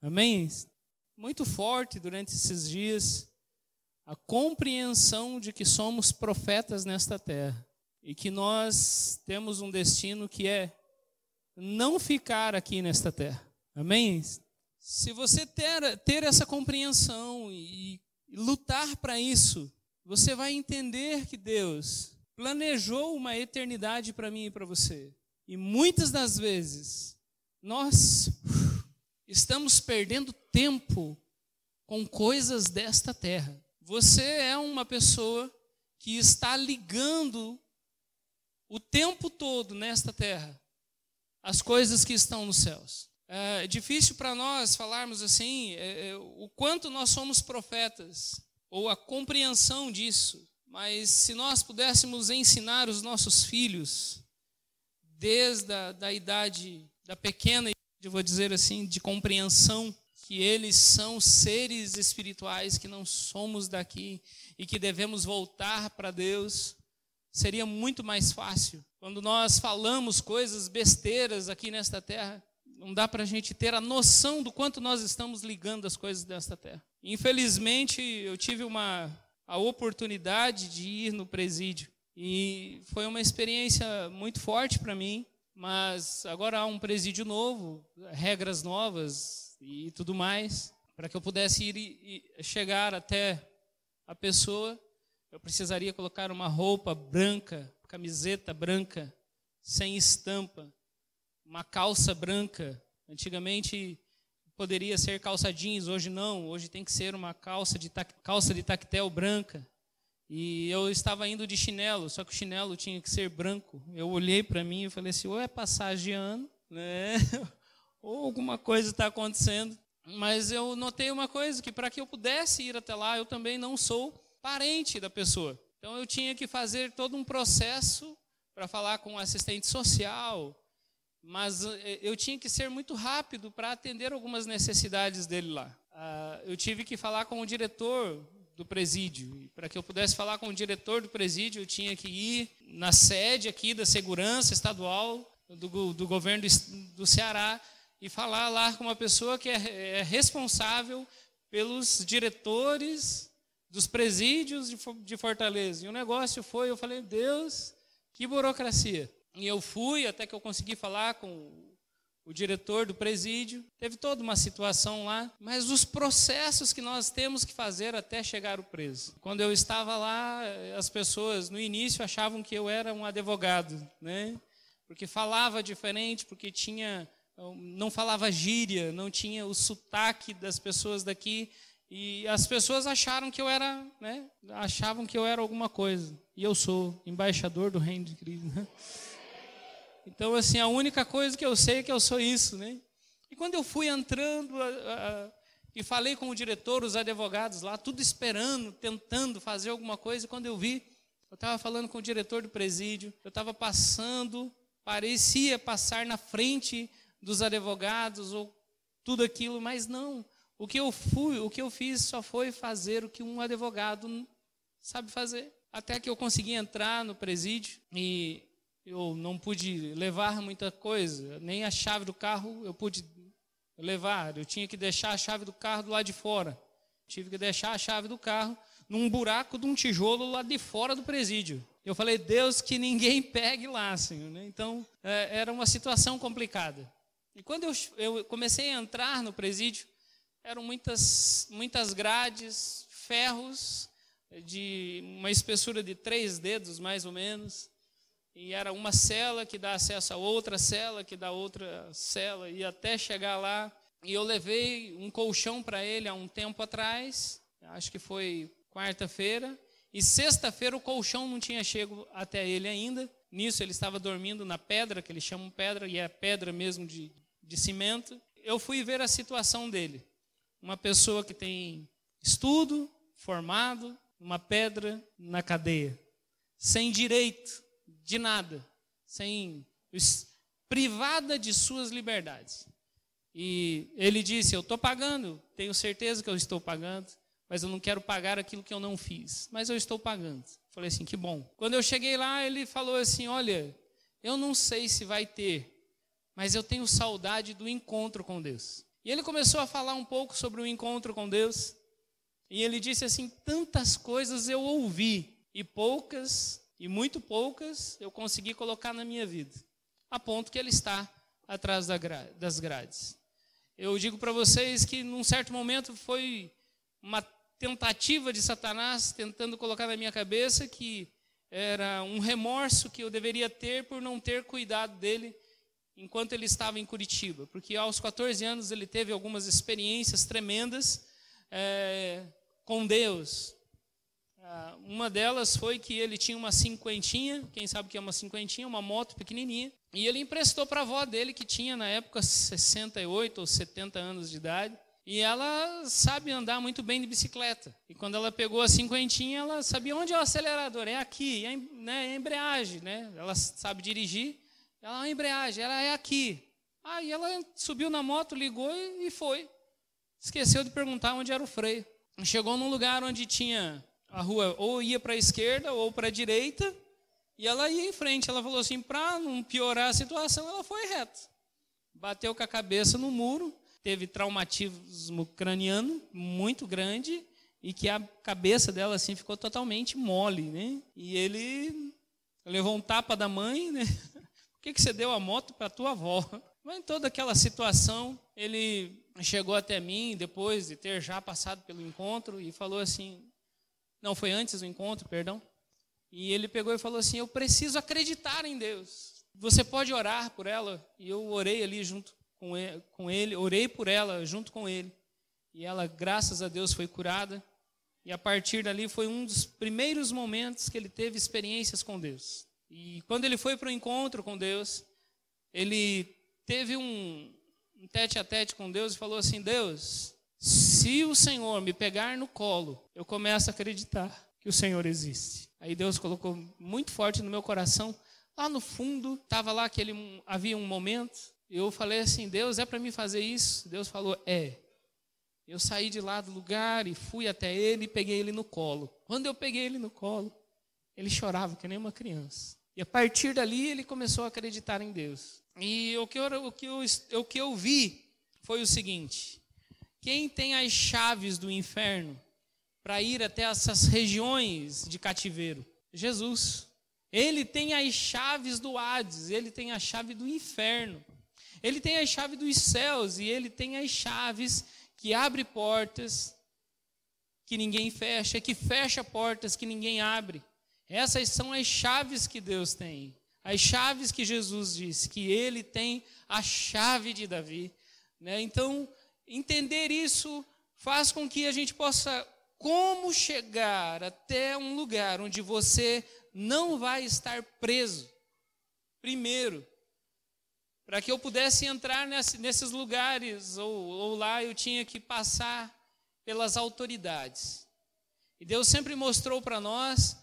Amém? Muito forte durante esses dias a compreensão de que somos profetas nesta terra e que nós temos um destino que é não ficar aqui nesta terra. Amém? Se você ter essa compreensão e lutar para isso, você vai entender que Deus planejou uma eternidade para mim e para você. E muitas das vezes nós estamos perdendo tempo com coisas desta terra. Você é uma pessoa que está ligando o tempo todo nesta terra as coisas que estão nos céus. É difícil para nós falarmos assim, o quanto nós somos profetas, ou a compreensão disso, mas se nós pudéssemos ensinar os nossos filhos, desde a idade da pequena, eu vou dizer assim, de compreensão, que eles são seres espirituais, que não somos daqui e que devemos voltar para Deus, seria muito mais fácil. Quando nós falamos coisas besteiras aqui nesta terra, não dá para a gente ter a noção do quanto nós estamos ligando as coisas desta terra. Infelizmente, eu tive a oportunidade de ir no presídio e foi uma experiência muito forte para mim, mas agora há um presídio novo, regras novas e tudo mais. Para que eu pudesse ir e chegar até a pessoa, eu precisaria colocar uma roupa branca, camiseta branca, sem estampa, uma calça branca. Antigamente poderia ser calça jeans, hoje não. Hoje tem que ser uma calça de tactel branca. E eu estava indo de chinelo, só que o chinelo tinha que ser branco. Eu olhei para mim e falei assim, ou é passagem de ano, né? Ou alguma coisa está acontecendo. Mas eu notei uma coisa, que para que eu pudesse ir até lá, eu também não sou parente da pessoa. Então eu tinha que fazer todo um processo para falar com o assistente social, mas eu tinha que ser muito rápido para atender algumas necessidades dele lá. Eu tive que falar com o diretor do presídio. E para que eu pudesse falar com o diretor do presídio, eu tinha que ir na sede aqui da segurança estadual do governo do Ceará e falar lá com uma pessoa que é responsável pelos diretores dos presídios de Fortaleza. E o negócio foi, eu falei, Deus, que burocracia. E eu fui até que eu consegui falar com o diretor do presídio. Teve toda uma situação lá, mas os processos que nós temos que fazer até chegar o preso. Quando eu estava lá, as pessoas no início achavam que eu era um advogado, né? Porque falava diferente, porque não falava gíria, não tinha o sotaque das pessoas daqui. E as pessoas acharam que eu era, né? Achavam que eu era alguma coisa. E eu sou embaixador do Reino de Cristo, né? Então, assim, a única coisa que eu sei é que eu sou isso, né? E quando eu fui entrando e falei com o diretor, os advogados lá, tudo esperando, tentando fazer alguma coisa, e quando eu vi, eu estava falando com o diretor do presídio, eu estava passando, parecia passar na frente dos advogados ou tudo aquilo, mas não. O que eu fiz só foi fazer o que um advogado sabe fazer. Até que eu consegui entrar no presídio e eu não pude levar muita coisa, nem a chave do carro eu pude levar. Eu tinha que deixar a chave do carro do lado de fora. Tive que deixar a chave do carro num buraco de um tijolo lá de fora do presídio. Eu falei, Deus, que ninguém pegue lá, Senhor. Então, era uma situação complicada. E quando eu comecei a entrar no presídio, eram muitas grades, ferros, de uma espessura de 3 dedos, mais ou menos. E era uma cela que dá acesso a outra cela, que dá outra cela, e até chegar lá. E eu levei um colchão para ele há um tempo atrás, acho que foi quarta-feira, e sexta-feira o colchão não tinha chegado até ele ainda. Nisso ele estava dormindo na pedra, que eles chamam pedra, e é pedra mesmo de cimento. Eu fui ver a situação dele. Uma pessoa que tem estudo, formado, uma pedra na cadeia, sem direito de nada, privada de suas liberdades. E ele disse, eu estou pagando, tenho certeza que eu estou pagando, mas eu não quero pagar aquilo que eu não fiz, mas eu estou pagando. Falei assim, que bom. Quando eu cheguei lá, ele falou assim, olha, eu não sei se vai ter, mas eu tenho saudade do encontro com Deus. E ele começou a falar um pouco sobre o encontro com Deus. E ele disse assim: tantas coisas eu ouvi, e poucas, e muito poucas, eu consegui colocar na minha vida, a ponto que ele está atrás das grades. Eu digo para vocês que num certo momento foi uma tentativa de Satanás tentando colocar na minha cabeça que era um remorso que eu deveria ter por não ter cuidado dele enquanto ele estava em Curitiba, porque aos 14 anos ele teve algumas experiências tremendas com Deus. Uma delas foi que ele tinha uma cinquentinha, quem sabe o que é uma cinquentinha, uma moto pequenininha, e ele emprestou para a avó dele, que tinha na época 68 ou 70 anos de idade, e ela sabe andar muito bem de bicicleta. E quando ela pegou a cinquentinha, ela sabia onde é o acelerador, é aqui, é a embreagem, né? Ela sabe dirigir, a embreagem, ela é aqui. Aí ela subiu na moto, ligou e foi. Esqueceu de perguntar onde era o freio. Chegou num lugar onde tinha a rua, ou ia para a esquerda ou para a direita, e ela ia em frente. Ela falou assim, para não piorar a situação, ela foi reto. Bateu com a cabeça no muro, teve traumatismo craniano muito grande, e que a cabeça dela assim ficou totalmente mole, né? E ele levou um tapa da mãe, né? Por que você deu a moto para a tua avó? Mas em toda aquela situação, ele chegou até mim, depois de ter já passado pelo encontro, e falou assim, não, foi antes do encontro, perdão, e ele pegou e falou assim, eu preciso acreditar em Deus, você pode orar por ela? E eu orei ali junto com ele, orei por ela junto com ele, e ela, graças a Deus, foi curada, e a partir dali foi um dos primeiros momentos que ele teve experiências com Deus. E quando ele foi para o encontro com Deus, ele teve um tete-a-tete com Deus e falou assim, Deus, se o Senhor me pegar no colo, eu começo a acreditar que o Senhor existe. Aí Deus colocou muito forte no meu coração, lá no fundo, estava lá havia um momento, eu falei assim, Deus, é para mim fazer isso? Deus falou, é. Eu saí de lá do lugar e fui até ele e peguei ele no colo. Quando eu peguei ele no colo, ele chorava que nem uma criança. E a partir dali ele começou a acreditar em Deus. E o que eu vi foi o seguinte, quem tem as chaves do inferno para ir até essas regiões de cativeiro? Jesus. Ele tem as chaves do Hades, ele tem a chave do inferno. Ele tem a chave dos céus e ele tem as chaves que abre portas que ninguém fecha, que fecha portas que ninguém abre. Essas são as chaves que Deus tem. As chaves que Jesus disse, que ele tem a chave de Davi. Né? Então, entender isso faz com que a gente possa, como chegar até um lugar onde você não vai estar preso. Primeiro, para que eu pudesse entrar nesses lugares, ou lá eu tinha que passar pelas autoridades. E Deus sempre mostrou para nós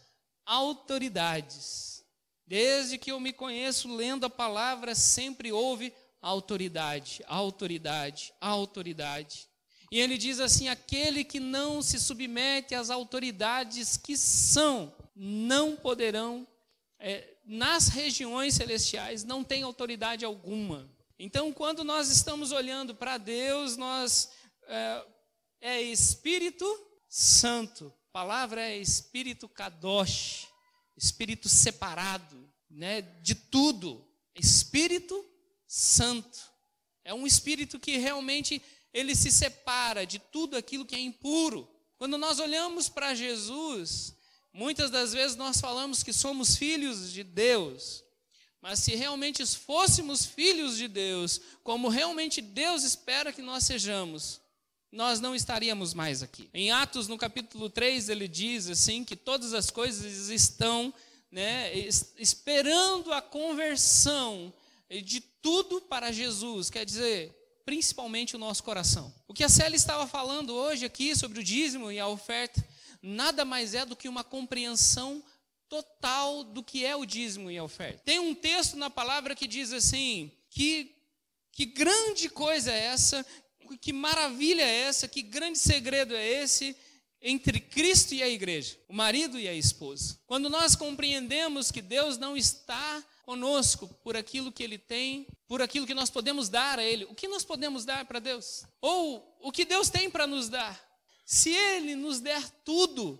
autoridades. Desde que eu me conheço lendo a palavra, sempre houve autoridade, autoridade, autoridade. E ele diz assim, aquele que não se submete às autoridades que são, não poderão, nas regiões celestiais, não tem autoridade alguma. Então, quando nós estamos olhando para Deus, é Espírito Santo. A palavra é Espírito Kadosh, Espírito separado, né, de tudo. Espírito Santo. É um Espírito que realmente ele se separa de tudo aquilo que é impuro. Quando nós olhamos para Jesus, muitas das vezes nós falamos que somos filhos de Deus. Mas se realmente fôssemos filhos de Deus, como realmente Deus espera que nós sejamos, nós não estaríamos mais aqui. Em Atos, no capítulo 3, ele diz assim, que todas as coisas estão, né, esperando a conversão de tudo para Jesus, quer dizer, principalmente o nosso coração. O que a Célia estava falando hoje aqui sobre o dízimo e a oferta, nada mais é do que uma compreensão total do que é o dízimo e a oferta. Tem um texto na palavra que diz assim, que grande coisa é essa, que maravilha é essa, que grande segredo é esse entre Cristo e a igreja, o marido e a esposa. Quando nós compreendemos que Deus não está conosco por aquilo que Ele tem, por aquilo que nós podemos dar a Ele. O que nós podemos dar para Deus? Ou o que Deus tem para nos dar? Se Ele nos der tudo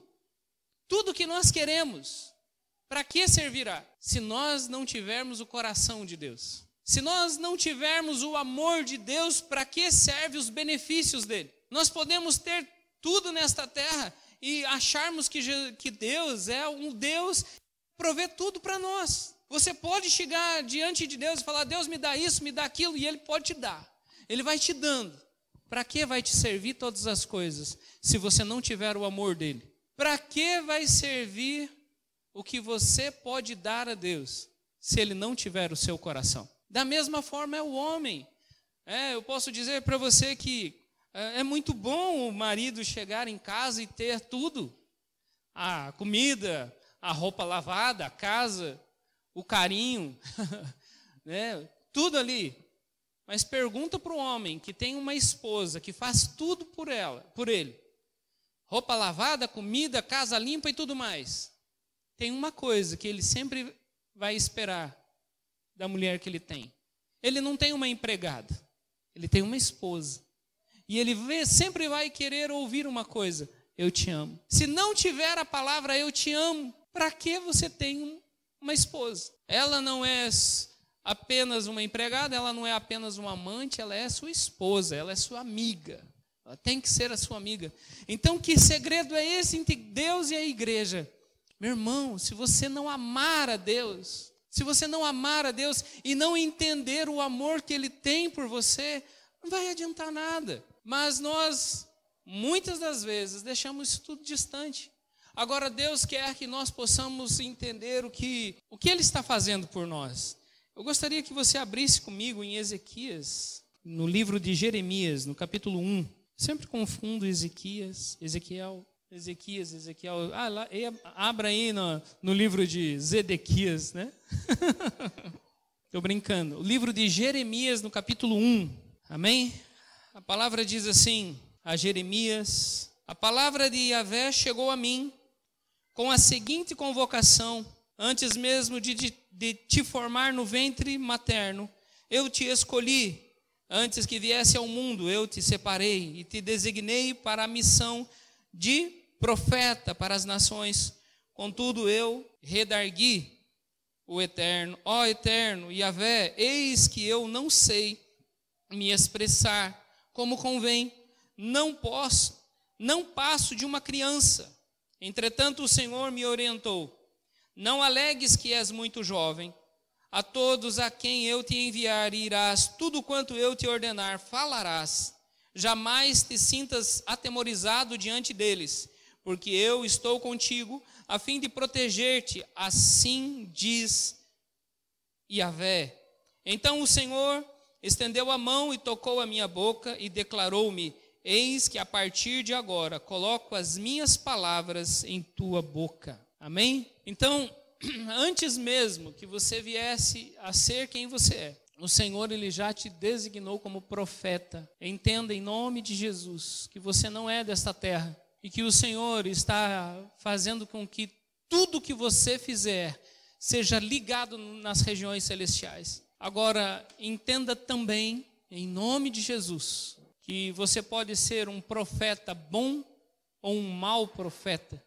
que nós queremos, para que servirá? Se nós não tivermos o coração de Deus. Se nós não tivermos o amor de Deus, para que servem os benefícios dele? Nós podemos ter tudo nesta terra e acharmos que Deus é um Deus que provê tudo para nós. Você pode chegar diante de Deus e falar: Deus, me dá isso, me dá aquilo, e Ele pode te dar. Ele vai te dando. Para que vai te servir todas as coisas, se você não tiver o amor dele? Para que vai servir o que você pode dar a Deus, se Ele não tiver o seu coração? Da mesma forma é o homem. Eu posso dizer para você que é muito bom o marido chegar em casa e ter tudo. A comida, a roupa lavada, a casa, o carinho, né? Tudo ali. Mas pergunta para o homem que tem uma esposa que faz tudo por ele. Roupa lavada, comida, casa limpa e tudo mais. Tem uma coisa que ele sempre vai esperar da mulher que ele tem. Ele não tem uma empregada, ele tem uma esposa. E ele sempre vai querer ouvir uma coisa: eu te amo. Se não tiver a palavra eu te amo, para que você tem uma esposa? Ela não é apenas uma empregada, ela não é apenas uma amante, ela é sua esposa, ela é sua amiga. Ela tem que ser a sua amiga. Então, que segredo é esse entre Deus e a igreja? Meu irmão, se você não amar a Deus, e não entender o amor que Ele tem por você, não vai adiantar nada. Mas nós, muitas das vezes, deixamos isso tudo distante. Agora, Deus quer que nós possamos entender o que Ele está fazendo por nós. Eu gostaria que você abrisse comigo em Ezequias, no livro de Jeremias, no capítulo 1. Sempre confundo Ezequiel. Abra aí no livro de Zedequias, né? Estou brincando. O livro de Jeremias, no capítulo 1. Amém? A palavra diz assim, a Jeremias: a palavra de Yahvé chegou a mim com a seguinte convocação: antes mesmo de te formar no ventre materno, eu te escolhi. Antes que viesse ao mundo, eu te separei e te designei para a missão de profeta para as nações. Contudo, eu redargui o Eterno. Ó Eterno, Yahvé, eis que eu não sei me expressar como convém. Não passo de uma criança. Entretanto, o Senhor me orientou: não alegues que és muito jovem. A todos a quem eu te enviar irás, tudo quanto eu te ordenar falarás. Jamais te sintas atemorizado diante deles, porque eu estou contigo a fim de proteger-te, assim diz Yahvé. Então o Senhor estendeu a mão e tocou a minha boca e declarou-me: eis que a partir de agora coloco as minhas palavras em tua boca. Amém? Então, antes mesmo que você viesse a ser quem você é, o Senhor, Ele já te designou como profeta. Entenda em nome de Jesus que você não é desta terra e que o Senhor está fazendo com que tudo que você fizer seja ligado nas regiões celestiais. Agora, entenda também, em nome de Jesus, que você pode ser um profeta bom ou um mau profeta.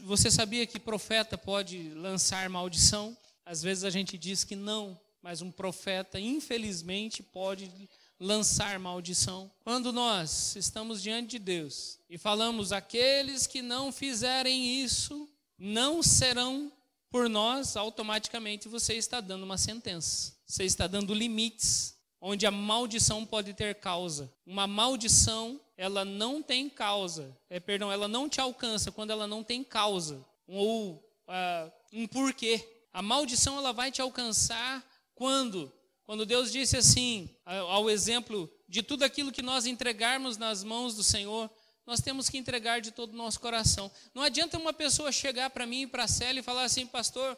Você sabia que profeta pode lançar maldição? Às vezes a gente diz que não, mas um profeta, infelizmente, pode lançar maldição. Quando nós estamos diante de Deus e falamos: aqueles que não fizerem isso não serão por nós, automaticamente você está dando uma sentença. Você está dando limites, onde a maldição pode ter causa. Uma maldição, ela não tem causa. Ela não te alcança quando ela não tem causa ou um porquê. A maldição, ela vai te alcançar quando Deus disse assim, ao exemplo de tudo aquilo que nós entregarmos nas mãos do Senhor, nós temos que entregar de todo o nosso coração. Não adianta uma pessoa chegar para mim e para a Célia e falar assim: pastor,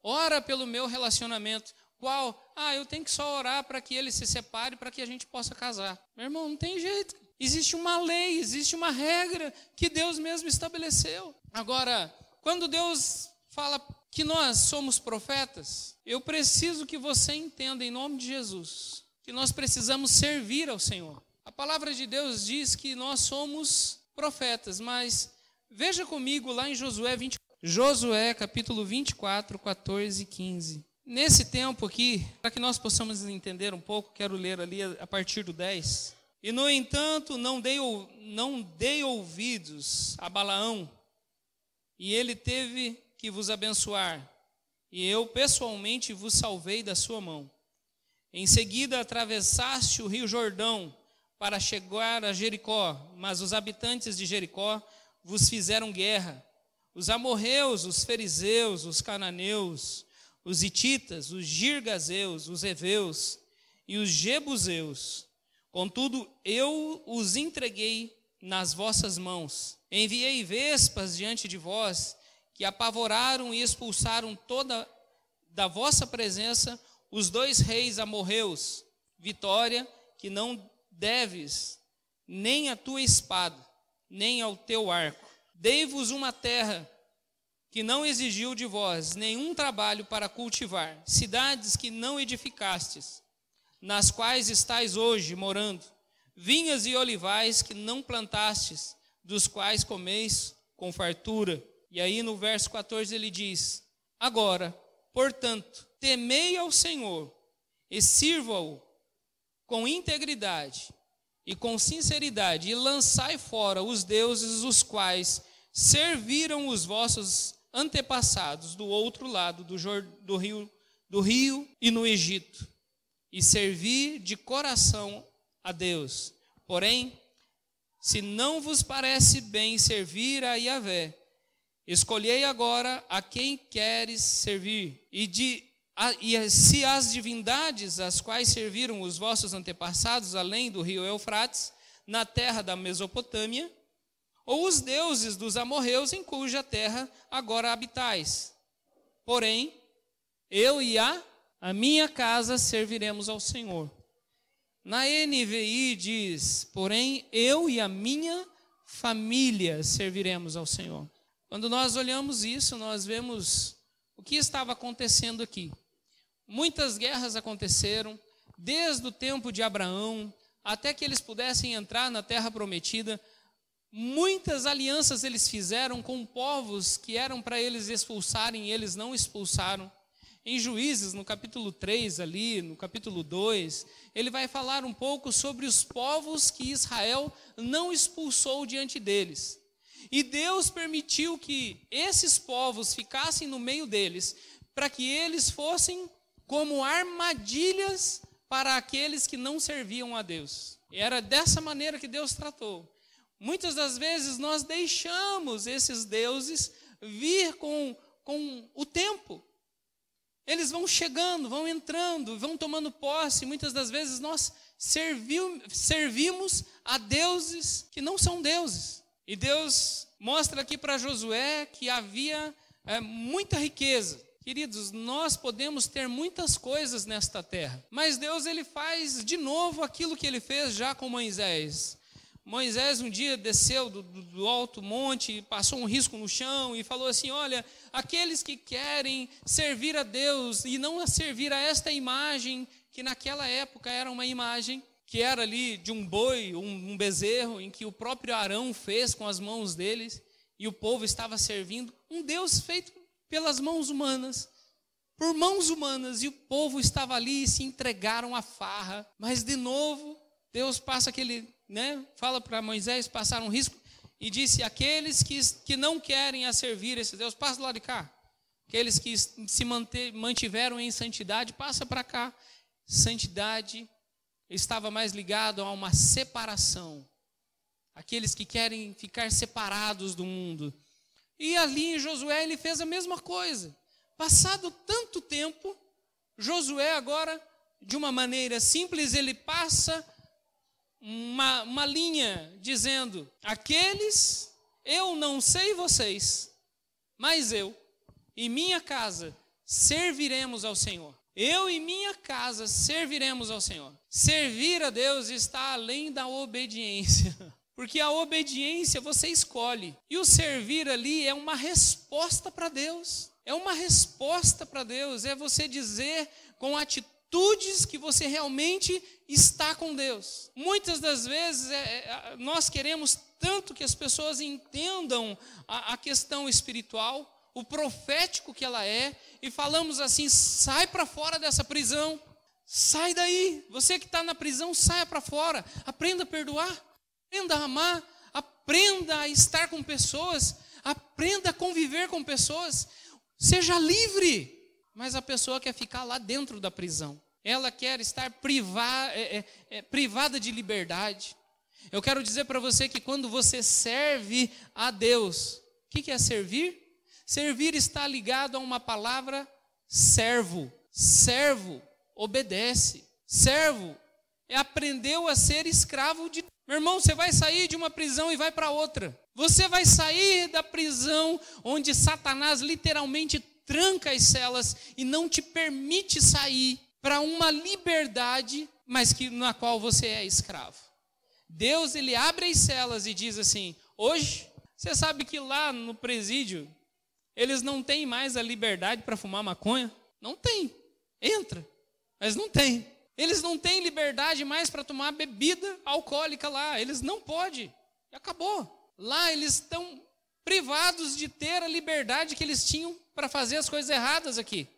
ora pelo meu relacionamento. Qual? Eu tenho que só orar para que ele se separe, para que a gente possa casar. Meu irmão, não tem jeito. Existe uma lei, existe uma regra que Deus mesmo estabeleceu. Agora, quando Deus fala que nós somos profetas, eu preciso que você entenda, em nome de Jesus, que nós precisamos servir ao Senhor. A palavra de Deus diz que nós somos profetas, mas veja comigo lá em Josué capítulo 24, 14 e 15. Nesse tempo aqui, para que nós possamos entender um pouco, quero ler ali a partir do 10. E no entanto, não dei ouvidos a Balaão, e ele teve que vos abençoar, e eu pessoalmente vos salvei da sua mão. Em seguida atravessaste o rio Jordão para chegar a Jericó, mas os habitantes de Jericó vos fizeram guerra. Os amorreus, os fariseus, os cananeus, os hititas, os girgazeus, os heveus e os jebuseus. Contudo, eu os entreguei nas vossas mãos. Enviei vespas diante de vós, que apavoraram e expulsaram toda da vossa presença os 2 reis amorreus, vitória que não deves nem à tua espada, nem ao teu arco. Dei-vos uma terra que não exigiu de vós nenhum trabalho para cultivar, cidades que não edificastes, nas quais estáis hoje morando, vinhas e olivais que não plantastes, dos quais comeis com fartura. E aí no verso 14 ele diz: agora, portanto, temei ao Senhor e sirva-o com integridade e com sinceridade, e lançai fora os deuses os quais serviram os vossos antepassados do outro lado do rio e no Egito, e servi de coração a Deus. Porém, se não vos parece bem servir a Yahvé, escolhei agora a quem queres servir, e se as divindades às quais serviram os vossos antepassados, além do rio Eufrates, na terra da Mesopotâmia, ou os deuses dos amorreus em cuja terra agora habitais. Porém, eu e a minha casa serviremos ao Senhor. Na NVI diz: porém, eu e a minha família serviremos ao Senhor. Quando nós olhamos isso, nós vemos o que estava acontecendo aqui. Muitas guerras aconteceram, desde o tempo de Abraão, até que eles pudessem entrar na terra prometida. Muitas alianças eles fizeram com povos que eram para eles expulsarem, e eles não expulsaram. Em Juízes, no capítulo 3 ali, no capítulo 2, ele vai falar um pouco sobre os povos que Israel não expulsou diante deles. E Deus permitiu que esses povos ficassem no meio deles, para que eles fossem como armadilhas para aqueles que não serviam a Deus. E era dessa maneira que Deus tratou. Muitas das vezes nós deixamos esses deuses vir com o tempo. Eles vão chegando, vão entrando, vão tomando posse. Muitas das vezes nós servimos a deuses que não são deuses. E Deus mostra aqui para Josué que havia muita riqueza. Queridos, nós podemos ter muitas coisas nesta terra, mas Deus ele faz de novo aquilo que ele fez já com Moisés. Moisés um dia desceu do alto monte, passou um risco no chão e falou assim: olha, aqueles que querem servir a Deus e não a servir a esta imagem, que naquela época era uma imagem que era ali de um boi, um bezerro, em que o próprio Arão fez com as mãos deles, e o povo estava servindo um Deus feito pelas mãos humanas, por mãos humanas, e o povo estava ali e se entregaram à farra. Mas de novo, Deus passa aquele, fala para Moisés passar um risco, e disse: aqueles que não querem a servir esse Deus, passa do lado de cá. Aqueles que se mantiveram em santidade, passa para cá. Santidade estava mais ligado a uma separação. Aqueles que querem ficar separados do mundo. E ali em Josué ele fez a mesma coisa. Passado tanto tempo, Josué agora, de uma maneira simples, ele passa uma linha dizendo: aqueles, eu não sei vocês, mas eu e minha casa serviremos ao Senhor. Eu e minha casa serviremos ao Senhor. Servir a Deus está além da obediência. Porque a obediência você escolhe. E o servir ali é uma resposta para Deus. é uma resposta para Deus, é você dizer com atitudes que você realmente está com Deus. Muitas das vezes nós queremos tanto que as pessoas entendam a questão espiritual, o profético que ela é, e falamos assim: sai para fora dessa prisão, sai daí, você que está na prisão, saia para fora, aprenda a perdoar, aprenda a amar, aprenda a estar com pessoas, aprenda a conviver com pessoas, seja livre. Mas a pessoa quer ficar lá dentro da prisão, ela quer estar privada de liberdade. Eu quero dizer para você que quando você serve a Deus, o que é servir? Servir está ligado a uma palavra servo. Servo obedece. Servo aprendeu a ser escravo de... Meu irmão, você vai sair de uma prisão e vai para outra. Você vai sair da prisão onde Satanás literalmente tranca as celas e não te permite sair, para uma liberdade, mas na qual você é escravo. Deus, ele abre as celas e diz assim: hoje, você sabe que lá no presídio, eles não têm mais a liberdade para fumar maconha? Não tem. Entra, mas não tem. Eles não têm liberdade mais para tomar bebida alcoólica lá. Eles não podem. Acabou. Lá eles estão privados de ter a liberdade que eles tinham para fazer as coisas erradas aqui.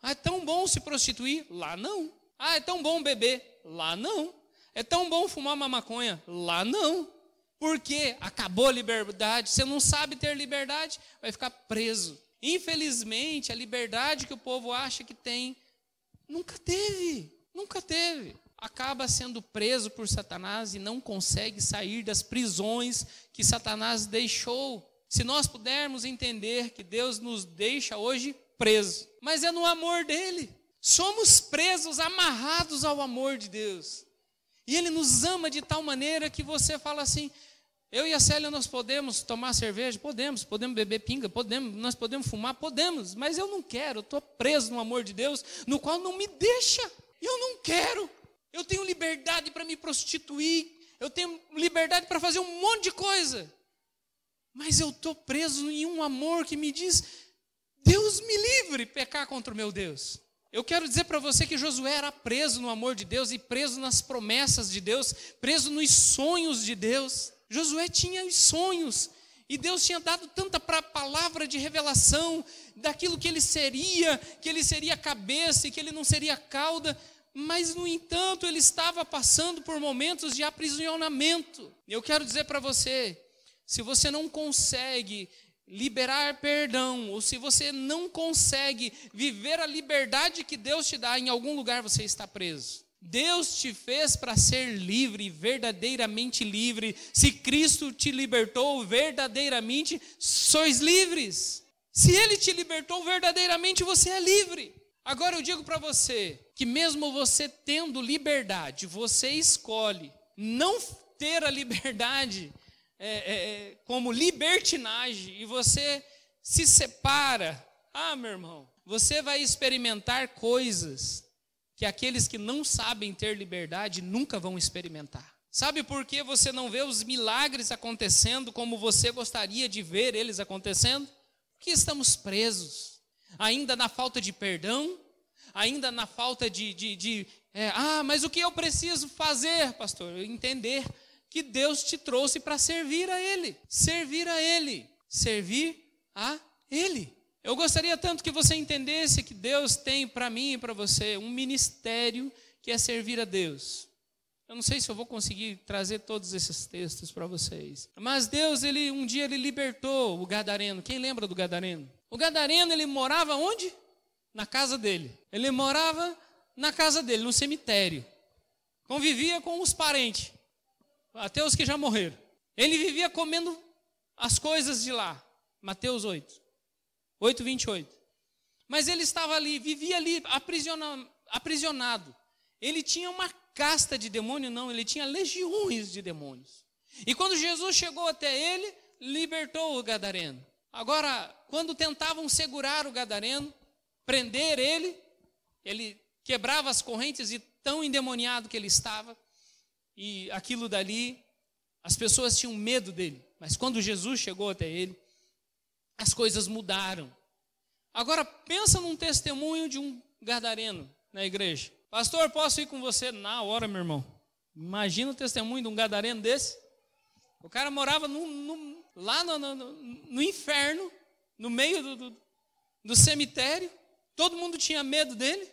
Ah, é tão bom se prostituir? Lá não. Ah, é tão bom beber? Lá não. É tão bom fumar uma maconha? Lá não. Porque acabou a liberdade. Você não sabe ter liberdade, vai ficar preso. Infelizmente, a liberdade que o povo acha que tem, nunca teve. Nunca teve. Acaba sendo preso por Satanás e não consegue sair das prisões que Satanás deixou. Se nós pudermos entender que Deus nos deixa hoje presos, mas é no amor dele. Somos presos, amarrados ao amor de Deus. E ele nos ama de tal maneira que você fala assim: eu e a Célia, nós podemos tomar cerveja? Podemos beber pinga? Podemos, nós podemos fumar? Podemos, mas eu não quero, eu estou preso no amor de Deus, no qual não me deixa. Eu não quero. Eu tenho liberdade para me prostituir, eu tenho liberdade para fazer um monte de coisa, mas eu estou preso em um amor que me diz: Deus me livre de pecar contra o meu Deus. Eu quero dizer para você que Josué era preso no amor de Deus e preso nas promessas de Deus, preso nos sonhos de Deus. Josué tinha os sonhos e Deus tinha dado tanta palavra de revelação daquilo que ele seria cabeça e que ele não seria cauda. Mas, no entanto, ele estava passando por momentos de aprisionamento. Eu quero dizer para você, se você não consegue liberar perdão, ou se você não consegue viver a liberdade que Deus te dá, em algum lugar você está preso. Deus te fez para ser livre, verdadeiramente livre. Se Cristo te libertou verdadeiramente, sois livres. Se Ele te libertou verdadeiramente, você é livre. Agora eu digo para você que mesmo você tendo liberdade, você escolhe não ter a liberdade como libertinagem e você se separa. Ah, meu irmão, você vai experimentar coisas que aqueles que não sabem ter liberdade nunca vão experimentar. Sabe por que você não vê os milagres acontecendo como você gostaria de ver eles acontecendo? Porque estamos presos. Ainda na falta de perdão, ainda na falta mas o que eu preciso fazer, pastor? Entender que Deus te trouxe para servir a Ele. Servir a Ele. Servir a Ele. Eu gostaria tanto que você entendesse que Deus tem para mim e para você um ministério que é servir a Deus. Eu não sei se eu vou conseguir trazer todos esses textos para vocês. Mas Deus, um dia ele libertou o gadareno. Quem lembra do gadareno? O gadareno, ele morava onde? Na casa dele. Ele morava na casa dele, no cemitério. Convivia com os parentes, até os que já morreram. Ele vivia comendo as coisas de lá. Mateus 8:28. Mas ele estava ali, vivia ali aprisionado. Ele tinha uma casta de demônio? Não, ele tinha legiões de demônios. E quando Jesus chegou até ele, libertou o gadareno. Agora, quando tentavam segurar o gadareno, prender ele quebrava as correntes e tão endemoniado que ele estava, e aquilo dali, as pessoas tinham medo dele. Mas quando Jesus chegou até ele, as coisas mudaram. Agora, pensa num testemunho de um gadareno na igreja. Pastor, posso ir com você? Na hora, meu irmão. Imagina o testemunho de um gadareno desse. O cara morava lá no inferno, no meio do cemitério. Todo mundo tinha medo dele.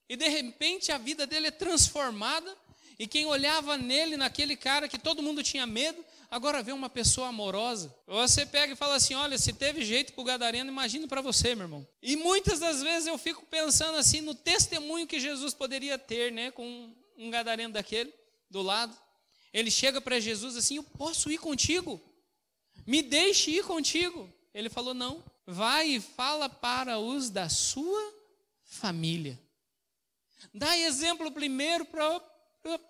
E de repente a vida dele é transformada. E quem olhava nele, naquele cara que todo mundo tinha medo, agora vê uma pessoa amorosa. Você pega e fala assim, olha, se teve jeito para o gadareno, imagina para você, meu irmão. E muitas das vezes eu fico pensando assim no testemunho que Jesus poderia ter, né, com um gadareno daquele do lado. Ele chega para Jesus assim, eu posso ir contigo? Me deixe ir contigo. Ele falou, não, vai e fala para os da sua família. Dá exemplo primeiro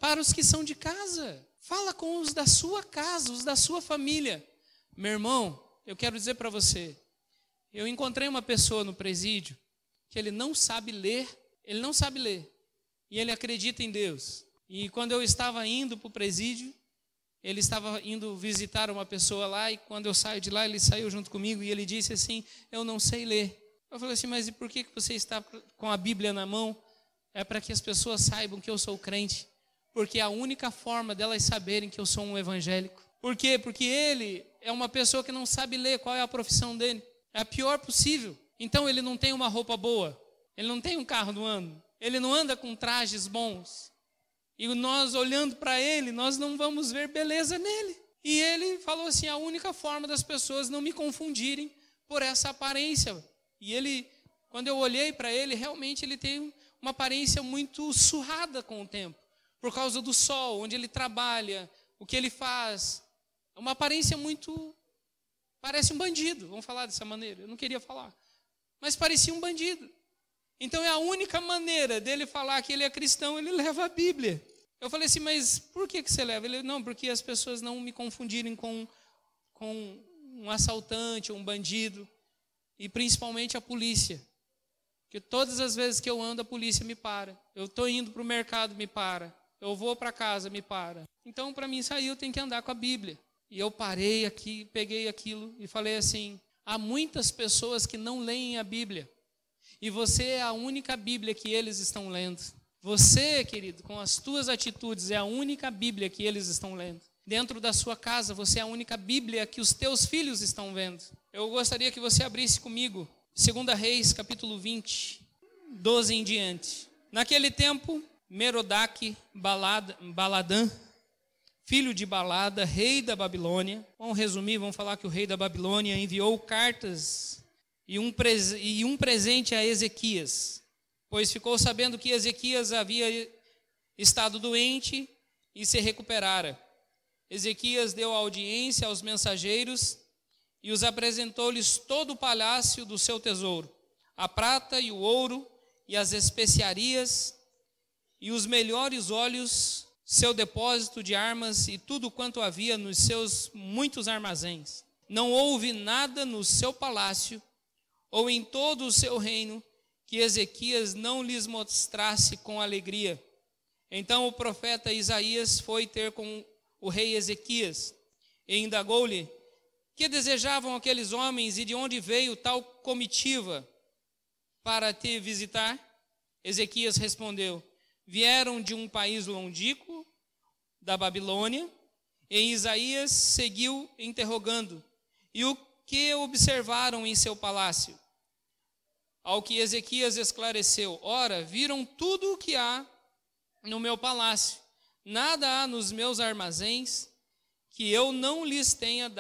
para os que são de casa. Fala com os da sua casa, os da sua família. Meu irmão, eu quero dizer para você, eu encontrei uma pessoa no presídio que ele não sabe ler, e ele acredita em Deus. E quando eu estava indo para o presídio, ele estava indo visitar uma pessoa lá, e quando eu saio de lá, ele saiu junto comigo, e ele disse assim, eu não sei ler. Eu falei assim, mas e por que você está com a Bíblia na mão? É para que as pessoas saibam que eu sou crente. Porque é a única forma delas saberem que eu sou um evangélico. Por quê? Porque ele é uma pessoa que não sabe ler, qual é a profissão dele. É a pior possível. Então ele não tem uma roupa boa, ele não tem um carro do ano, ele não anda com trajes bons. E nós olhando para ele, nós não vamos ver beleza nele. E ele falou assim, a única forma das pessoas não me confundirem por essa aparência. E ele, quando eu olhei para ele, realmente ele tem uma aparência muito surrada com o tempo. Por causa do sol, onde ele trabalha, o que ele faz. É uma aparência muito... Parece um bandido, vamos falar dessa maneira. Eu não queria falar. Mas parecia um bandido. Então é a única maneira dele falar que ele é cristão, ele leva a Bíblia. Eu falei assim, mas por que você leva? Ele, não, porque as pessoas não me confundirem com um assaltante, um bandido. E principalmente a polícia. Porque todas as vezes que eu ando, a polícia me para. Eu estou indo para o mercado, me para. Eu vou para casa, me para. Então, para mim sair, eu tenho que andar com a Bíblia. E eu parei aqui, peguei aquilo e falei assim, há muitas pessoas que não leem a Bíblia. E você é a única Bíblia que eles estão lendo. Você, querido, com as tuas atitudes, é a única Bíblia que eles estão lendo. Dentro da sua casa, você é a única Bíblia que os teus filhos estão vendo. Eu gostaria que você abrisse comigo 2 Reis, capítulo 20, 12 em diante. Naquele tempo, Merodach Baladã, filho de Balada, rei da Babilônia. Vamos resumir, vamos falar que o rei da Babilônia enviou cartas e um presente a Ezequias, pois ficou sabendo que Ezequias havia estado doente e se recuperara. Ezequias deu audiência aos mensageiros e os apresentou-lhes todo o palácio do seu tesouro, a prata e o ouro e as especiarias e os melhores óleos, seu depósito de armas e tudo quanto havia nos seus muitos armazéns. Não houve nada no seu palácio ou em todo o seu reino que Ezequias não lhes mostrasse com alegria. Então o profeta Isaías foi ter com o rei Ezequias e indagou-lhe: que desejavam aqueles homens e de onde veio tal comitiva para te visitar? Ezequias respondeu: vieram de um país longínquo, da Babilônia. E Isaías seguiu interrogando: e o que observaram em seu palácio? Ao que Ezequias esclareceu: ora, viram tudo o que há no meu palácio, nada há nos meus armazéns que eu não lhes tenha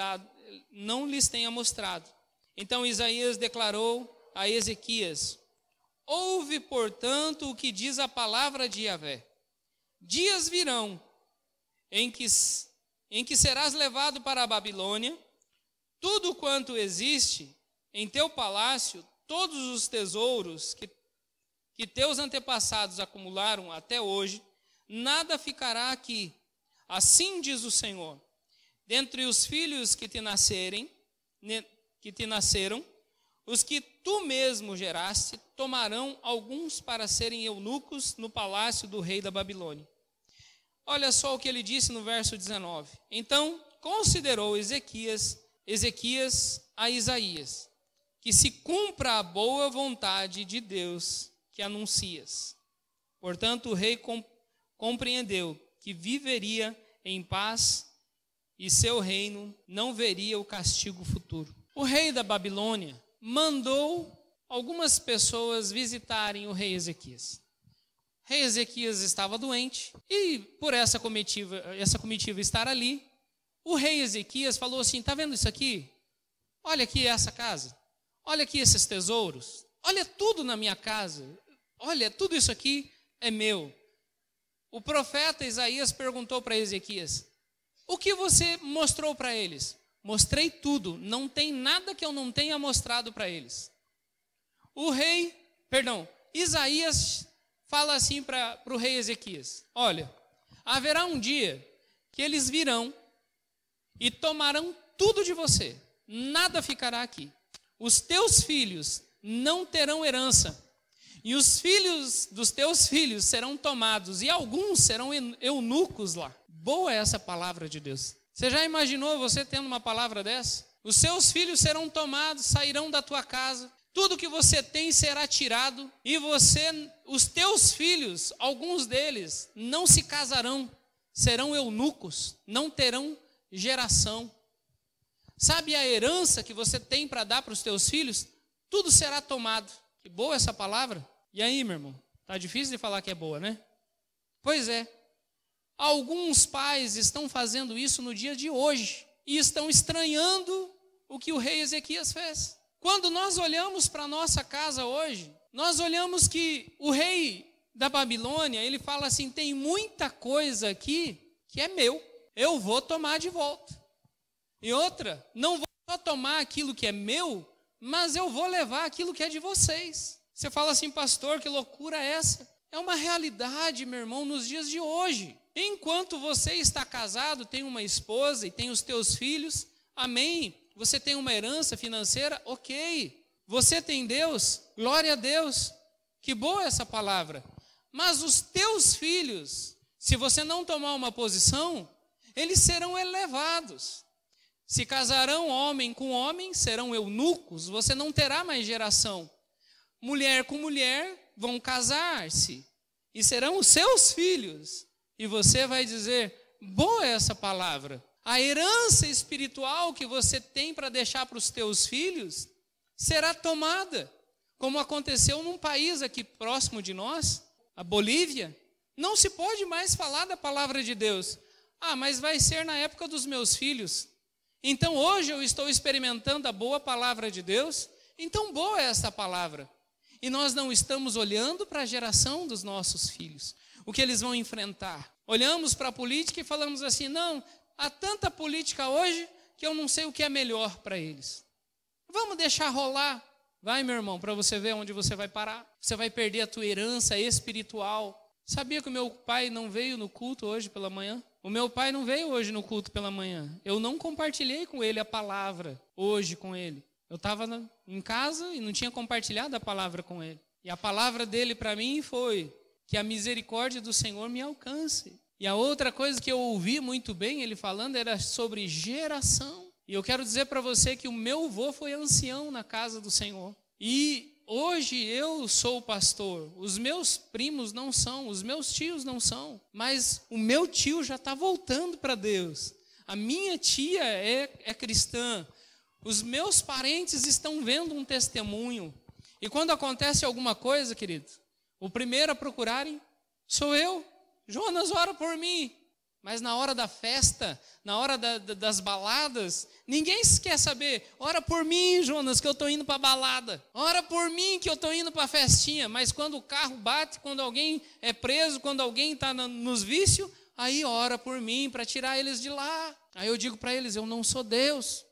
mostrado. Então Isaías declarou a Ezequias: ouve, portanto, o que diz a palavra de Yahvé. Dias virão em que serás levado para a Babilônia, tudo quanto existe em teu palácio, todos os tesouros que teus antepassados acumularam até hoje, nada ficará aqui. Assim diz o Senhor: dentre os filhos que te nasceram, os que tu mesmo geraste, tomarão alguns para serem eunucos no palácio do rei da Babilônia. Olha só o que ele disse no verso 19. Então considerou Ezequias a Isaías que se cumpra a boa vontade de Deus que anuncias. Portanto, o rei compreendeu que viveria em paz e seu reino não veria o castigo futuro. O rei da Babilônia mandou algumas pessoas visitarem o rei Ezequias. O rei Ezequias estava doente e por essa comitiva estar ali, o rei Ezequias falou assim: está vendo isso aqui? Olha aqui essa casa, olha aqui esses tesouros, olha tudo na minha casa, olha, tudo isso aqui é meu. O profeta Isaías perguntou para Ezequias: o que você mostrou para eles? Mostrei tudo, não tem nada que eu não tenha mostrado para eles. Isaías fala assim para o rei Ezequias: olha, haverá um dia que eles virão e tomarão tudo de você, nada ficará aqui. Os teus filhos não terão herança, e os filhos dos teus filhos serão tomados, e alguns serão eunucos lá. Boa é essa palavra de Deus. Você já imaginou você tendo uma palavra dessa? Os seus filhos serão tomados, sairão da tua casa, tudo que você tem será tirado, e os teus filhos, alguns deles, não se casarão, serão eunucos, não terão geração. Sabe a herança que você tem para dar para os teus filhos? Tudo será tomado. Que boa essa palavra. E aí, meu irmão? Tá difícil de falar que é boa, né? Pois é. Alguns pais estão fazendo isso no dia de hoje e estão estranhando o que o rei Ezequias fez. Quando nós olhamos para a nossa casa hoje, nós olhamos que o rei da Babilônia, ele fala assim: tem muita coisa aqui que é meu, eu vou tomar de volta. E outra, não vou só tomar aquilo que é meu, mas eu vou levar aquilo que é de vocês. Você fala assim: pastor, que loucura é essa? É uma realidade, meu irmão, nos dias de hoje. Enquanto você está casado, tem uma esposa e tem os teus filhos, amém. Você tem uma herança financeira, ok. Você tem Deus, glória a Deus. Que boa essa palavra. Mas os teus filhos, se você não tomar uma posição, eles serão elevados. Se casarão homem com homem, serão eunucos, você não terá mais geração. Mulher com mulher vão casar-se e serão os seus filhos. E você vai dizer: boa é essa palavra. A herança espiritual que você tem para deixar para os teus filhos será tomada, como aconteceu num país aqui próximo de nós, a Bolívia. Não se pode mais falar da palavra de Deus. Ah, mas vai ser na época dos meus filhos. Então hoje eu estou experimentando a boa palavra de Deus, então boa é essa palavra. E nós não estamos olhando para a geração dos nossos filhos, o que eles vão enfrentar. Olhamos para a política e falamos assim: não, há tanta política hoje que eu não sei o que é melhor para eles. Vamos deixar rolar. Vai, meu irmão, para você ver onde você vai parar. Você vai perder a tua herança espiritual. Sabia que o meu pai não veio no culto hoje pela manhã? O meu pai não veio hoje no culto pela manhã. Eu não compartilhei com ele a palavra hoje com ele. Eu estava em casa e não tinha compartilhado a palavra com ele. E a palavra dele para mim foi: que a misericórdia do Senhor me alcance. E a outra coisa que eu ouvi muito bem ele falando era sobre geração. E eu quero dizer para você que o meu avô foi ancião na casa do Senhor. E hoje eu sou pastor. Os meus primos não são, os meus tios não são. Mas o meu tio já está voltando para Deus. A minha tia é cristã. Os meus parentes estão vendo um testemunho. E quando acontece alguma coisa, querido, o primeiro a procurarem sou eu. Jonas, ora por mim. Mas na hora da festa, na hora das baladas, ninguém quer saber. Ora por mim, Jonas, que eu estou indo para a balada. Ora por mim, que eu estou indo para a festinha. Mas quando o carro bate, quando alguém é preso, quando alguém está nos vícios, aí ora por mim para tirar eles de lá. Aí eu digo para eles: eu não sou Deus.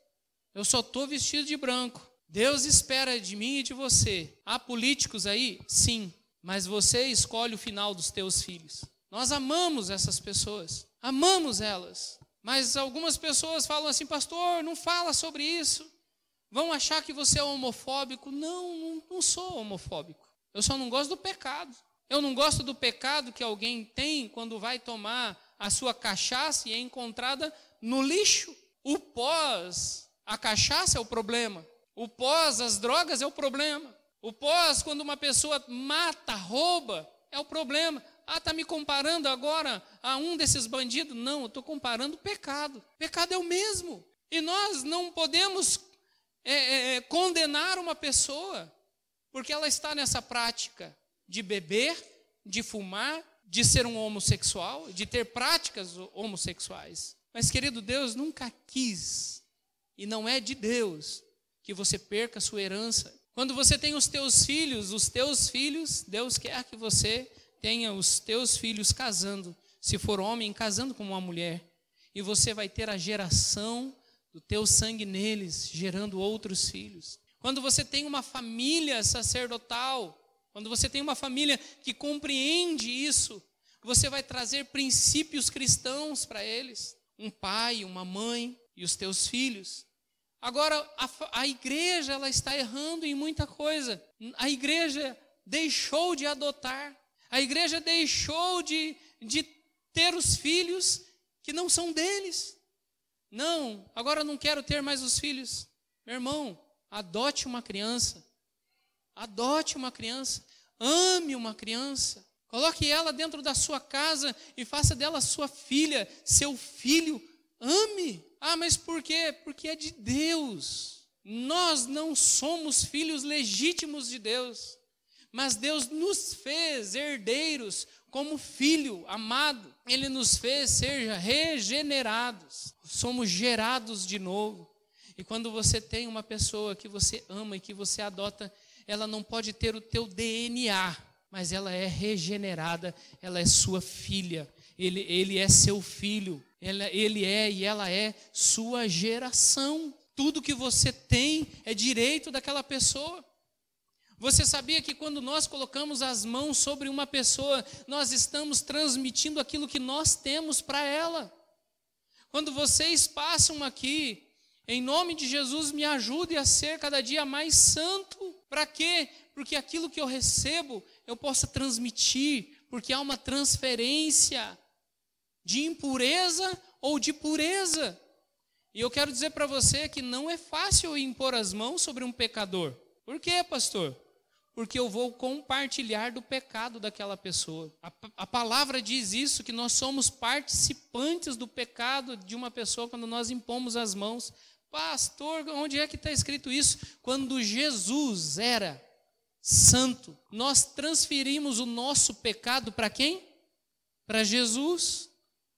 Eu só estou vestido de branco. Deus espera de mim e de você. Há políticos aí? Sim. Mas você escolhe o final dos teus filhos. Nós amamos essas pessoas. Amamos elas. Mas algumas pessoas falam assim: pastor, não fala sobre isso. Vão achar que você é homofóbico. Não sou homofóbico. Eu só não gosto do pecado. Eu não gosto do pecado que alguém tem quando vai tomar a sua cachaça e é encontrada no lixo. O pós, a cachaça é o problema. O pós, as drogas, é o problema. O pós, quando uma pessoa mata, rouba, é o problema. Está me comparando agora a um desses bandidos? Não, eu estou comparando o pecado. O pecado é o mesmo. E nós não podemos condenar uma pessoa porque ela está nessa prática de beber, de fumar, de ser um homossexual, de ter práticas homossexuais. Mas, querido, Deus nunca quis, e não é de Deus, que você perca a sua herança. Quando você tem os teus filhos, Deus quer que você tenha os teus filhos casando, se for homem, casando com uma mulher, e você vai ter a geração do teu sangue neles, gerando outros filhos. Quando você tem uma família sacerdotal, quando você tem uma família que compreende isso, você vai trazer princípios cristãos para eles, um pai, uma mãe e os teus filhos. Agora, a igreja, ela está errando em muita coisa. A igreja deixou de adotar. A igreja deixou de ter os filhos que não são deles. Não, agora eu não quero ter mais os filhos. Meu irmão, adote uma criança. Adote uma criança. Ame uma criança. Coloque ela dentro da sua casa e faça dela sua filha, seu filho. Ame. Mas por quê? Porque é de Deus. Nós não somos filhos legítimos de Deus, mas Deus nos fez herdeiros como filho amado. Ele nos fez ser regenerados. Somos gerados de novo. E quando você tem uma pessoa que você ama e que você adota, ela não pode ter o teu DNA, mas ela é regenerada, ela é sua filha. Ele é seu filho. Ele é e ela é sua geração. Tudo que você tem é direito daquela pessoa. Você sabia que quando nós colocamos as mãos sobre uma pessoa, nós estamos transmitindo aquilo que nós temos para ela? Quando vocês passam aqui, em nome de Jesus, me ajude a ser cada dia mais santo. Para quê? Porque aquilo que eu recebo, eu possa transmitir, porque há uma transferência de impureza ou de pureza. E eu quero dizer para você que não é fácil impor as mãos sobre um pecador. Por quê, pastor? Porque eu vou compartilhar do pecado daquela pessoa. A palavra diz isso, que nós somos participantes do pecado de uma pessoa quando nós impomos as mãos. Pastor, onde é que está escrito isso? Quando Jesus era santo, nós transferimos o nosso pecado para quem? Para Jesus.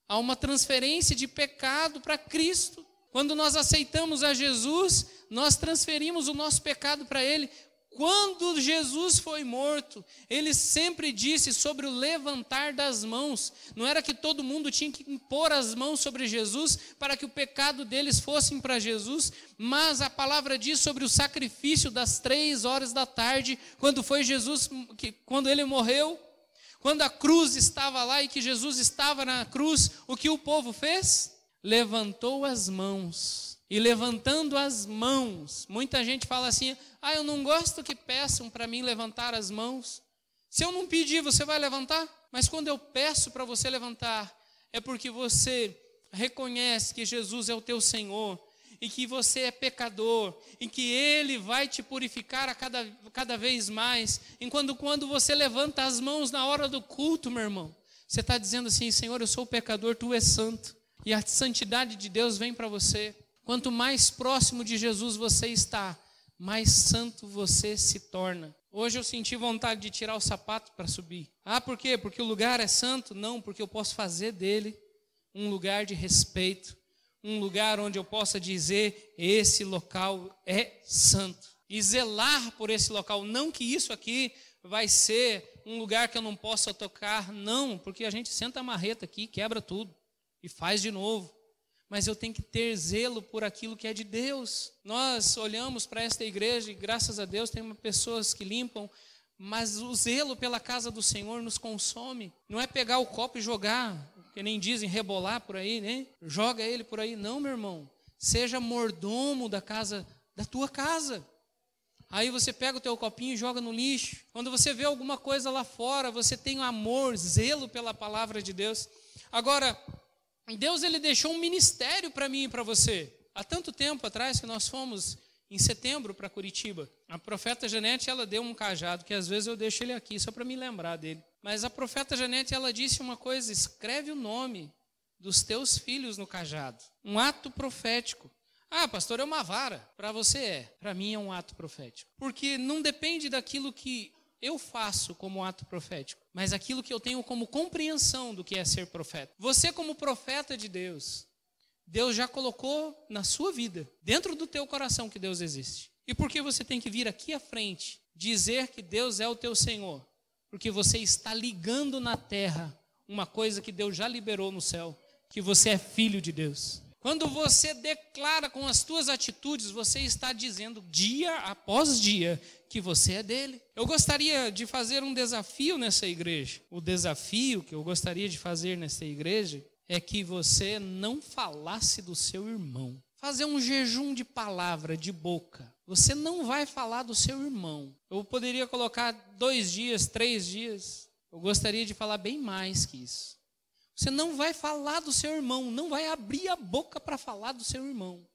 Há uma transferência de pecado para Cristo. Quando nós aceitamos a Jesus, nós transferimos o nosso pecado para Ele. Quando Jesus foi morto, Ele sempre disse sobre o levantar das mãos. Não era que todo mundo tinha que impor as mãos sobre Jesus para que o pecado deles fossem para Jesus, mas a palavra diz sobre o sacrifício das 3 horas da tarde, quando foi Jesus, quando Ele morreu, quando a cruz estava lá e que Jesus estava na cruz, o que o povo fez? Levantou as mãos. E levantando as mãos, muita gente fala assim, eu não gosto que peçam para mim levantar as mãos. Se eu não pedir, você vai levantar? Mas quando eu peço para você levantar, é porque você reconhece que Jesus é o teu Senhor, e que você é pecador, e que Ele vai te purificar a cada vez mais. E quando você levanta as mãos na hora do culto, meu irmão, você está dizendo assim, Senhor, eu sou pecador, Tu és santo. E a santidade de Deus vem para você. Quanto mais próximo de Jesus você está, mais santo você se torna. Hoje eu senti vontade de tirar o sapato para subir. Por quê? Porque o lugar é santo? Não, porque eu posso fazer dele um lugar de respeito, um lugar onde eu possa dizer, esse local é santo. E zelar por esse local, não que isso aqui vai ser um lugar que eu não possa tocar, não, porque a gente senta a marreta aqui, quebra tudo e faz de novo. Mas eu tenho que ter zelo por aquilo que é de Deus. Nós olhamos para esta igreja e graças a Deus tem pessoas que limpam, mas o zelo pela casa do Senhor nos consome. Não é pegar o copo e jogar, que nem dizem, rebolar por aí, né? Joga ele por aí. Não, meu irmão. Seja mordomo da tua casa. Aí você pega o teu copinho e joga no lixo. Quando você vê alguma coisa lá fora, você tem amor, zelo pela palavra de Deus. Agora, Deus, Ele deixou um ministério para mim e para você. Há tanto tempo atrás que nós fomos em setembro para Curitiba. A profeta Janete, ela deu um cajado, que às vezes eu deixo ele aqui só para me lembrar dele. Mas a profeta Janete, ela disse uma coisa: escreve o nome dos teus filhos no cajado. Um ato profético. Ah, pastor, é uma vara. Para você é. Para mim é um ato profético. Porque não depende daquilo que eu faço como ato profético, mas aquilo que eu tenho como compreensão do que é ser profeta. Você, como profeta de Deus, Deus já colocou na sua vida, dentro do teu coração, que Deus existe. E por que você tem que vir aqui à frente dizer que Deus é o teu Senhor? Porque você está ligando na terra uma coisa que Deus já liberou no céu, que você é filho de Deus. Quando você declara com as tuas atitudes, você está dizendo dia após dia que você é dele. Eu gostaria de fazer um desafio nessa igreja. O desafio que eu gostaria de fazer nessa igreja é que você não falasse do seu irmão. Fazer um jejum de palavra, de boca. Você não vai falar do seu irmão. Eu poderia colocar 2 dias, 3 dias. Eu gostaria de falar bem mais que isso. Você não vai falar do seu irmão, não vai abrir a boca para falar do seu irmão.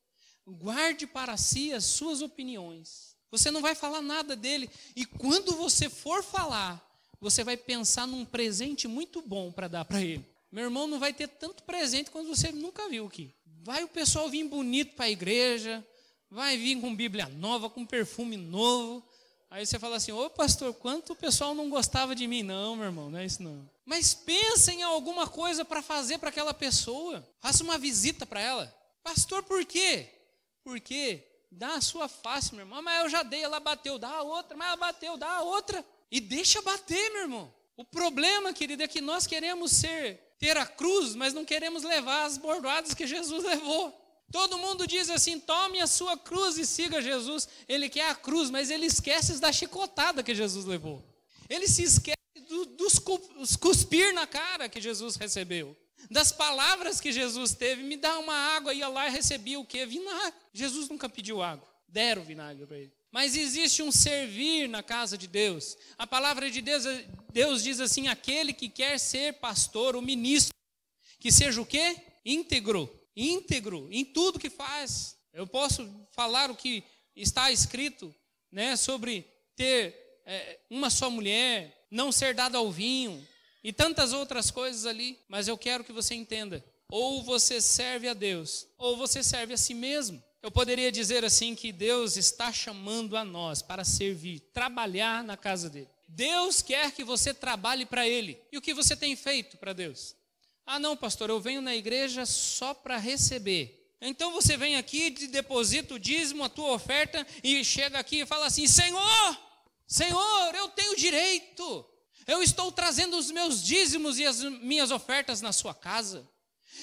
Guarde para si as suas opiniões. Você não vai falar nada dele. E quando você for falar, você vai pensar num presente muito bom para dar para ele. Meu irmão não vai ter tanto presente quanto você nunca viu aqui. Vai o pessoal vir bonito para a igreja, vai vir com Bíblia nova, com perfume novo. Aí você fala assim: ô pastor, quanto o pessoal não gostava de mim? Não, meu irmão, não é isso não. Mas pensa em alguma coisa para fazer para aquela pessoa. Faça uma visita para ela. Pastor, por quê? Porque dá a sua face, meu irmão. Mas eu já dei, ela bateu, dá a outra, mas ela bateu, dá a outra. E deixa bater, meu irmão. O problema, querido, é que nós queremos ter a cruz, mas não queremos levar as bordoadas que Jesus levou. Todo mundo diz assim: tome a sua cruz e siga Jesus. Ele quer a cruz, mas ele esquece da chicotada que Jesus levou. Ele se esquece dos cuspir na cara que Jesus recebeu. Das palavras que Jesus teve: me dá uma água, ia lá e recebia o quê? Vinagre. Jesus nunca pediu água, deram vinagre para ele. Mas existe um servir na casa de Deus. A palavra de Deus, Deus diz assim: aquele que quer ser pastor, o ministro, que seja o quê? Íntegro em tudo que faz. Eu posso falar o que está escrito, né, sobre ter uma só mulher, não ser dado ao vinho e tantas outras coisas ali, mas eu quero que você entenda: ou você serve a Deus, ou você serve a si mesmo. Eu poderia dizer assim que Deus está chamando a nós para servir, trabalhar na casa dele. Deus quer que você trabalhe para ele. E o que você tem feito para Deus? Ah, não, pastor, eu venho na igreja só para receber. Então você vem aqui, deposita o dízimo, a tua oferta, e chega aqui e fala assim: Senhor, eu tenho direito. Eu estou trazendo os meus dízimos e as minhas ofertas na sua casa.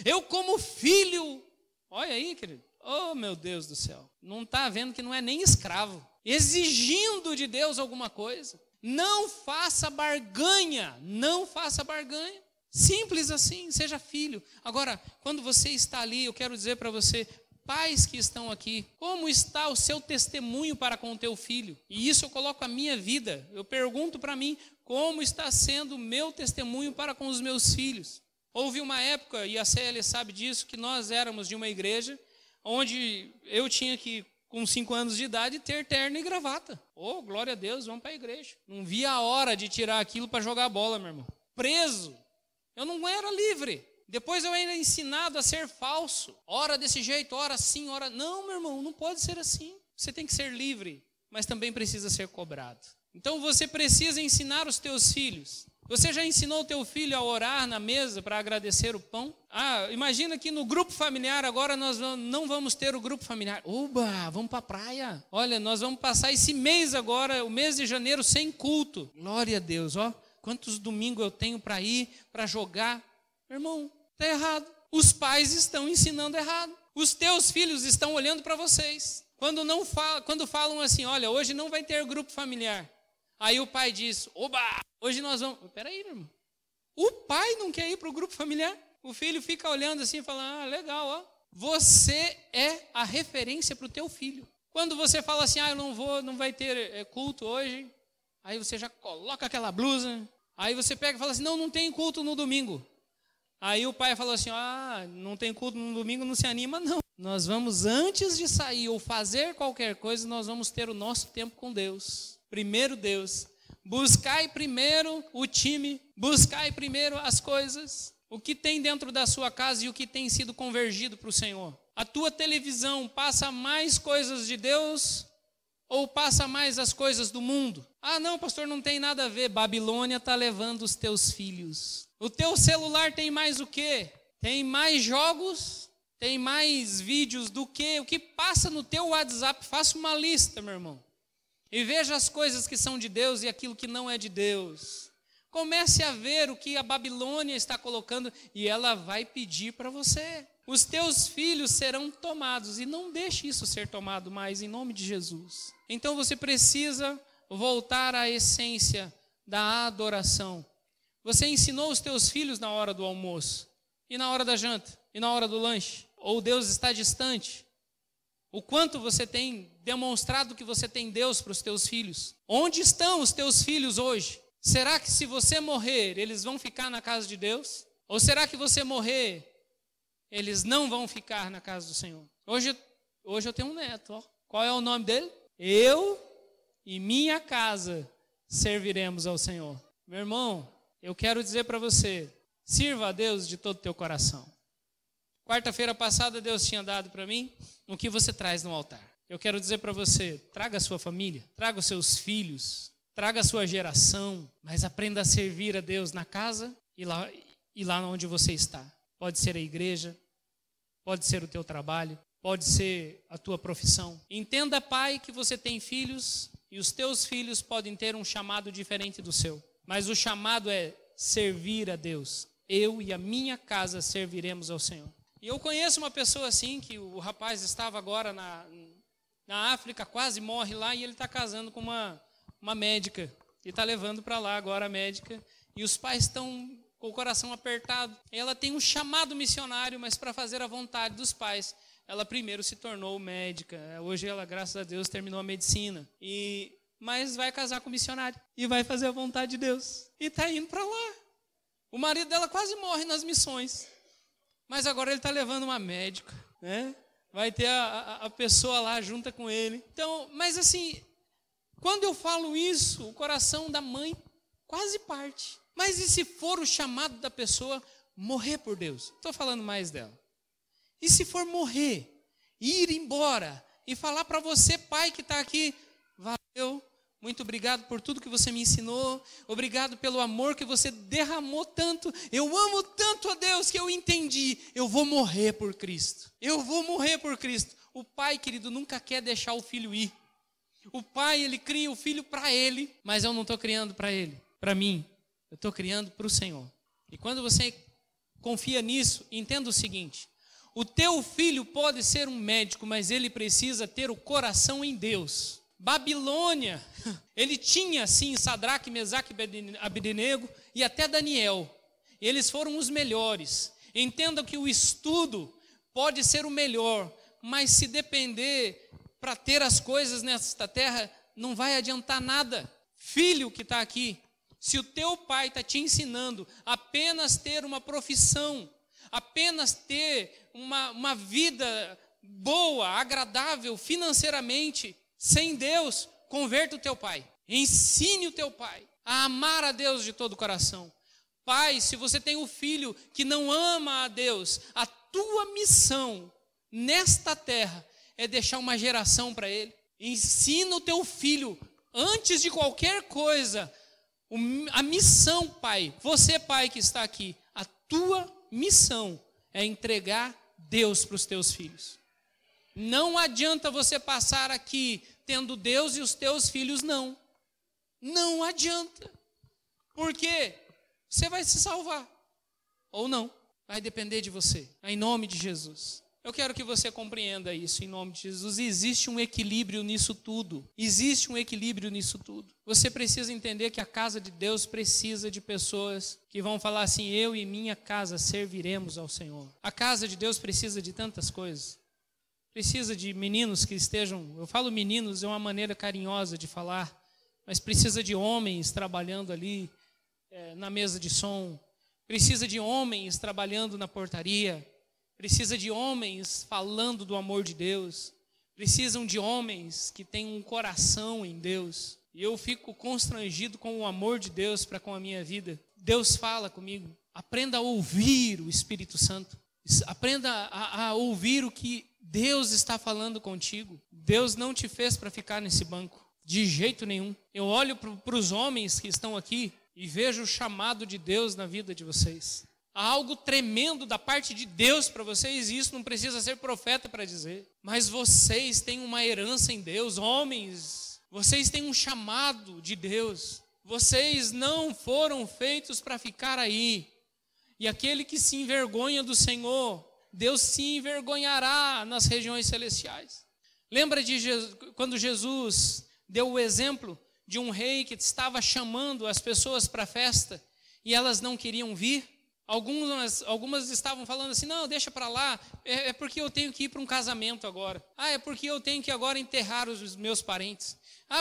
Eu, como filho, olha aí, querido. Oh, meu Deus do céu. Não está vendo que não é nem escravo. Exigindo de Deus alguma coisa. Não faça barganha. Não faça barganha. Simples assim, seja filho. Agora, quando você está ali, eu quero dizer para você, pais que estão aqui, como está o seu testemunho para com o teu filho? E isso eu coloco a minha vida. Eu pergunto para mim, como está sendo o meu testemunho para com os meus filhos? Houve uma época, e a CL sabe disso, que nós éramos de uma igreja onde eu tinha que, com 5 anos de idade, ter terno e gravata. Oh, glória a Deus, vamos para a igreja. Não via a hora de tirar aquilo para jogar bola, meu irmão. Preso. Eu não era livre. Depois eu era ensinado a ser falso. Ora desse jeito, ora assim, ora... Não, meu irmão, não pode ser assim. Você tem que ser livre, mas também precisa ser cobrado. Então você precisa ensinar os teus filhos. Você já ensinou o teu filho a orar na mesa para agradecer o pão? Ah, imagina que no grupo familiar agora nós não vamos ter o grupo familiar. Oba, vamos para a praia. Olha, nós vamos passar esse mês agora, o mês de janeiro, sem culto. Glória a Deus, ó. Quantos domingos eu tenho para ir, para jogar? Meu irmão, está errado. Os pais estão ensinando errado. Os teus filhos estão olhando para vocês. Quando falam assim: olha, hoje não vai ter grupo familiar. Aí o pai diz: oba, hoje nós vamos... Peraí, meu irmão. O pai não quer ir para o grupo familiar? O filho fica olhando assim e fala: ah, legal, ó. Você é a referência para o teu filho. Quando você fala assim: ah, eu não vou, não vai ter culto hoje... Aí você já coloca aquela blusa. Aí você pega e fala assim: não tem culto no domingo. Aí o pai fala assim: ah, não tem culto no domingo, não se anima, não. nós vamos, antes de sair ou fazer qualquer coisa, nós vamos ter o nosso tempo com Deus. Primeiro Deus. Buscai primeiro o time, buscai primeiro as coisas, o que tem dentro da sua casa e o que tem sido convergido para o Senhor. A tua televisão passa mais coisas de Deus ou passa mais as coisas do mundo? Ah, não, pastor, não tem nada a ver. Babilônia está levando os teus filhos. O teu celular tem mais o quê? Tem mais jogos, tem mais vídeos do quê? O que passa no teu WhatsApp? Faça uma lista, meu irmão. E veja as coisas que são de Deus e aquilo que não é de Deus. Comece a ver o que a Babilônia está colocando e ela vai pedir para você. Os teus filhos serão tomados e não deixe isso ser tomado mais em nome de Jesus. Então você precisa voltar à essência da adoração. Você ensinou os teus filhos na hora do almoço e na hora da janta e na hora do lanche? Ou Deus está distante? O quanto você tem demonstrado que você tem Deus para os teus filhos? Onde estão os teus filhos hoje? Será que se você morrer, eles vão ficar na casa de Deus? Ou será que você morrer, eles não vão ficar na casa do Senhor? Hoje eu tenho um neto, ó. Qual é o nome dele? Eu e minha casa serviremos ao Senhor. Meu irmão, eu quero dizer para você, sirva a Deus de todo o teu coração. Quarta-feira passada Deus tinha dado para mim o que você traz no altar. Eu quero dizer para você, traga a sua família, traga os seus filhos, traga a sua geração, mas aprenda a servir a Deus na casa e lá onde você está. Pode ser a igreja, pode ser o teu trabalho, pode ser a tua profissão. Entenda, pai, que você tem filhos e os teus filhos podem ter um chamado diferente do seu. Mas o chamado é servir a Deus. Eu e a minha casa serviremos ao Senhor. E eu conheço uma pessoa assim, que o rapaz estava agora na África, quase morre lá, e ele está casando com uma médica. E está levando para lá agora a médica. E os pais estão com o coração apertado. Ela tem um chamado missionário, mas para fazer a vontade dos pais, ela primeiro se tornou médica. Hoje ela, graças a Deus, terminou a medicina. Mas vai casar com o missionário. E vai fazer a vontade de Deus. E está indo para lá. O marido dela quase morre nas missões. Mas agora ele está levando uma médica, né? Vai ter a pessoa lá junta com ele. Então, mas assim, quando eu falo isso, o coração da mãe quase parte. Mas e se for o chamado da pessoa morrer por Deus? Estou falando mais dela. E se for morrer, ir embora e falar para você, pai que está aqui, valeu, muito obrigado por tudo que você me ensinou, obrigado pelo amor que você derramou tanto, eu amo tanto a Deus que eu entendi, eu vou morrer por Cristo, eu vou morrer por Cristo. O pai, querido, nunca quer deixar o filho ir. O pai, ele cria o filho para ele, mas eu não estou criando para ele, para mim, eu estou criando para o Senhor. E quando você confia nisso, entenda o seguinte, o teu filho pode ser um médico, mas ele precisa ter o coração em Deus. Babilônia, ele tinha sim Sadraque, Mesaque, Abednego e até Daniel. Eles foram os melhores. Entenda que o estudo pode ser o melhor, mas se depender para ter as coisas nesta terra, não vai adiantar nada. Filho que está aqui, se o teu pai está te ensinando apenas ter uma profissão, apenas ter uma vida boa, agradável financeiramente, sem Deus, converta o teu pai. Ensine o teu pai a amar a Deus de todo o coração. Pai, se você tem um filho que não ama a Deus, a tua missão nesta terra é deixar uma geração para ele. Ensina o teu filho, antes de qualquer coisa, a missão, pai. Você, pai que está aqui, a tua missão é entregar Deus para os teus filhos. Não adianta você passar aqui tendo Deus e os teus filhos não. Não adianta. Porque você vai se salvar. Ou não. Vai depender de você. Em nome de Jesus. Eu quero que você compreenda isso em nome de Jesus. Existe um equilíbrio nisso tudo. Existe um equilíbrio nisso tudo. Você precisa entender que a casa de Deus precisa de pessoas que vão falar assim, eu e minha casa serviremos ao Senhor. A casa de Deus precisa de tantas coisas. Precisa de meninos que estejam, eu falo meninos, é uma maneira carinhosa de falar, mas precisa de homens trabalhando ali na mesa de som, precisa de homens trabalhando na portaria, precisa de homens falando do amor de Deus, precisam de homens que tenham um coração em Deus. E eu fico constrangido com o amor de Deus para com a minha vida. Deus fala comigo. Aprenda a ouvir o Espírito Santo. Aprenda a ouvir o que Deus está falando contigo. Deus não te fez para ficar nesse banco, de jeito nenhum. Eu olho para os homens que estão aqui e vejo o chamado de Deus na vida de vocês. Há algo tremendo da parte de Deus para vocês, e isso não precisa ser profeta para dizer. Mas vocês têm uma herança em Deus, homens. Vocês têm um chamado de Deus. Vocês não foram feitos para ficar aí. E aquele que se envergonha do Senhor, Deus se envergonhará nas regiões celestiais. Lembra de quando Jesus deu o exemplo de um rei que estava chamando as pessoas para a festa e elas não queriam vir? Algumas estavam falando assim, não, deixa para lá, é porque eu tenho que ir para um casamento agora. É porque eu tenho que agora enterrar os meus parentes.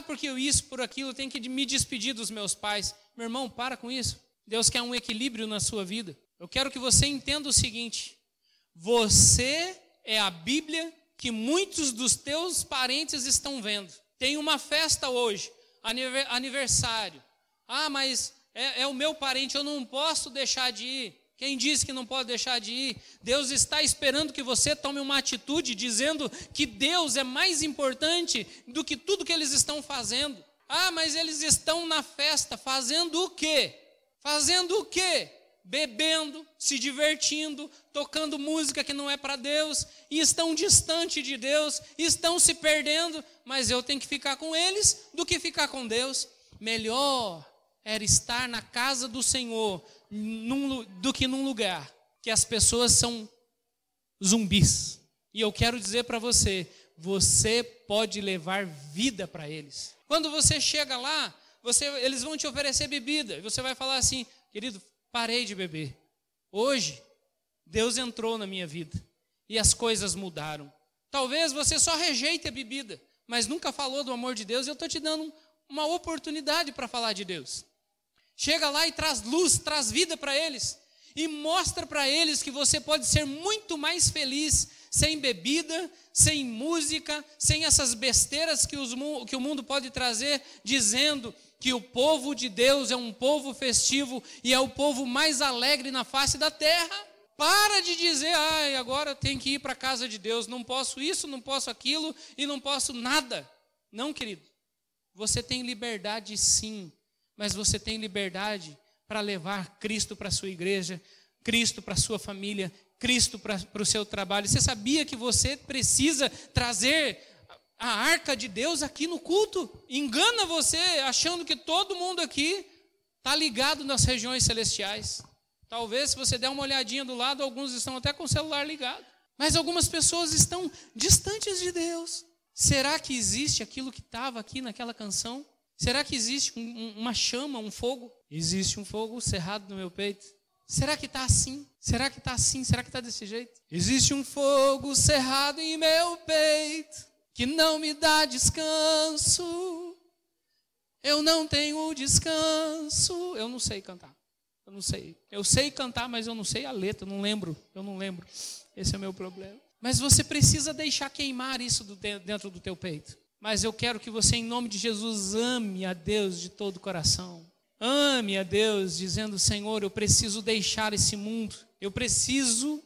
Porque eu isso, por aquilo, eu tenho que me despedir dos meus pais. Meu irmão, para com isso. Deus quer um equilíbrio na sua vida. Eu quero que você entenda o seguinte: você é a Bíblia que muitos dos teus parentes estão vendo. Tem uma festa hoje, aniversário. Mas é o meu parente, eu não posso deixar de ir. Quem disse que não pode deixar de ir? Deus está esperando que você tome uma atitude dizendo que Deus é mais importante do que tudo que eles estão fazendo. Mas eles estão na festa fazendo o quê? Fazendo o quê? Bebendo, se divertindo, tocando música que não é para Deus, e estão distante de Deus, estão se perdendo, mas eu tenho que ficar com eles do que ficar com Deus. Melhor era estar na casa do Senhor do que num lugar que as pessoas são zumbis. E eu quero dizer para você, você pode levar vida para eles. Quando você chega lá, eles vão te oferecer bebida, e você vai falar assim, querido, parei de beber. Hoje, Deus entrou na minha vida e as coisas mudaram. Talvez você só rejeite a bebida, mas nunca falou do amor de Deus, e eu estou te dando uma oportunidade para falar de Deus. Chega lá e traz luz, traz vida para eles, e mostra para eles que você pode ser muito mais feliz sem bebida, sem música, sem essas besteiras que o mundo pode trazer, dizendo que o povo de Deus é um povo festivo e é o povo mais alegre na face da terra. Para de dizer, agora eu tenho que ir para a casa de Deus, não posso isso, não posso aquilo e não posso nada. Não, querido, você tem liberdade sim, mas você tem liberdade para levar Cristo para a sua igreja, Cristo para a sua família, Cristo para o seu trabalho. Você sabia que você precisa trazer a arca de Deus aqui no culto? Engana você achando que todo mundo aqui está ligado nas regiões celestiais. Talvez, se você der uma olhadinha do lado, alguns estão até com o celular ligado. Mas algumas pessoas estão distantes de Deus. Será que existe aquilo que estava aqui naquela canção? Será que existe uma chama, um fogo? Existe um fogo cerrado no meu peito. Será que está assim? Será que está assim? Será que está desse jeito? Existe um fogo cerrado em meu peito que não me dá descanso. Eu não tenho descanso. Eu não sei cantar. Eu não sei. Eu sei cantar, mas eu não sei a letra. Eu não lembro. Esse é o meu problema. Mas você precisa deixar queimar isso dentro do teu peito. Mas eu quero que você, em nome de Jesus, ame a Deus de todo o coração. Ame a Deus, dizendo, Senhor, eu preciso deixar esse mundo. Eu preciso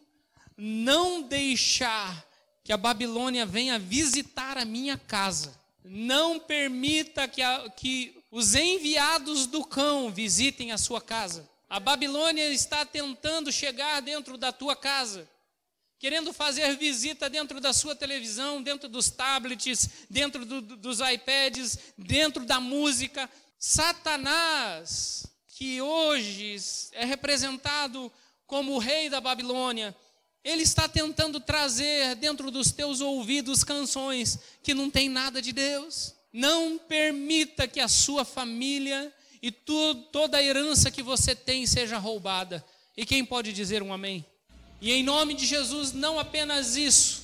não deixar que a Babilônia venha visitar a minha casa. Não permita que os enviados do cão visitem a sua casa. A Babilônia está tentando chegar dentro da tua casa, querendo fazer visita dentro da sua televisão, dentro dos tablets, dentro dos iPads, dentro da música. Satanás, que hoje é representado como o rei da Babilônia, ele está tentando trazer dentro dos teus ouvidos canções que não tem nada de Deus. Não permita que a sua família e toda a herança que você tem seja roubada. E quem pode dizer um amém? E em nome de Jesus, não apenas isso,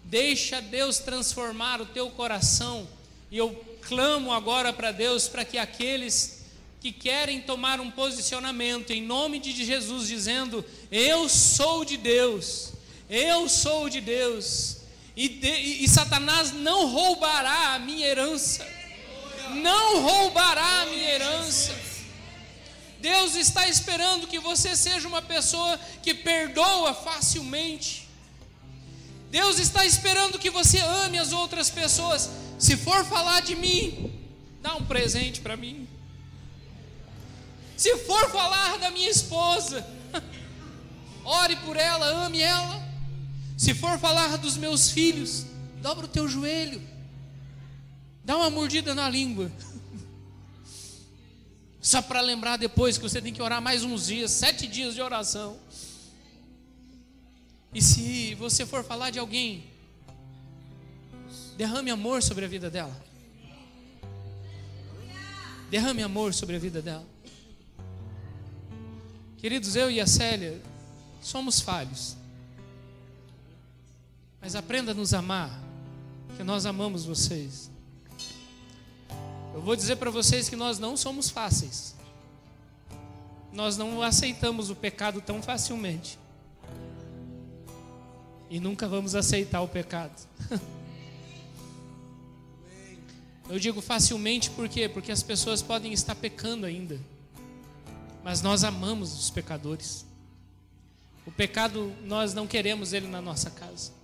deixa Deus transformar o teu coração. E eu clamo agora para Deus, para que aqueles que querem tomar um posicionamento em nome de Jesus, dizendo, eu sou de Deus, Eu sou de Deus. E Satanás não roubará a minha herança. Não roubará a minha herança. Deus está esperando que você seja uma pessoa que perdoa facilmente. Deus está esperando que você ame as outras pessoas. Se for falar de mim, dá um presente para mim. Se for falar da minha esposa, ore por ela, ame ela. Se for falar dos meus filhos, dobra o teu joelho. Dá uma mordida na língua. Só para lembrar depois que você tem que orar mais uns dias, 7 dias de oração. E se você for falar de alguém, derrame amor sobre a vida dela. Derrame amor sobre a vida dela. Queridos, eu e a Célia somos falhos. Mas aprenda a nos amar, que nós amamos vocês. Eu vou dizer para vocês que nós não somos fáceis. Nós não aceitamos o pecado tão facilmente. E nunca vamos aceitar o pecado. Eu digo facilmente por quê? Porque as pessoas podem estar pecando ainda. Mas nós amamos os pecadores. O pecado, nós não queremos ele na nossa casa.